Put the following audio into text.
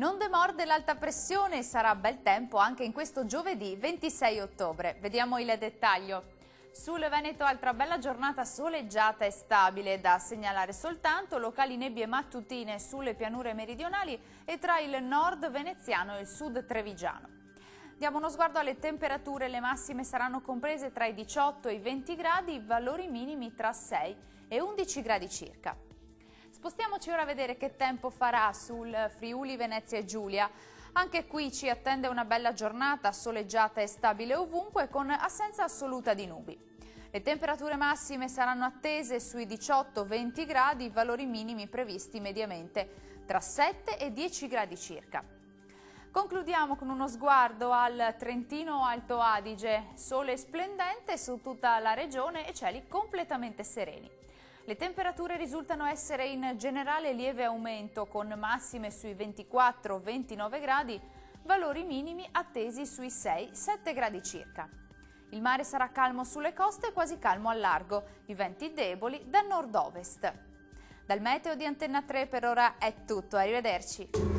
Non demorde l'alta pressione e sarà bel tempo anche in questo giovedì 26 ottobre. Vediamo il dettaglio. Sul Veneto altra bella giornata soleggiata e stabile, da segnalare soltanto locali nebbie mattutine sulle pianure meridionali e tra il nord veneziano e il sud trevigiano. Diamo uno sguardo alle temperature, le massime saranno comprese tra i 18 e i 20 gradi, valori minimi tra 6 e 11 gradi circa. Spostiamoci ora a vedere che tempo farà sul Friuli, Venezia e Giulia. Anche qui ci attende una bella giornata soleggiata e stabile ovunque, con assenza assoluta di nubi. Le temperature massime saranno attese sui 18-20 gradi, valori minimi previsti mediamente tra 7 e 10 gradi circa. Concludiamo con uno sguardo al Trentino Alto Adige, sole splendente su tutta la regione e cieli completamente sereni. Le temperature risultano essere in generale lieve aumento, con massime sui 24-29 gradi, valori minimi attesi sui 6-7 gradi circa. Il mare sarà calmo sulle coste e quasi calmo al largo, i venti deboli da nord-ovest. Dal meteo di Antenna 3 per ora è tutto, arrivederci.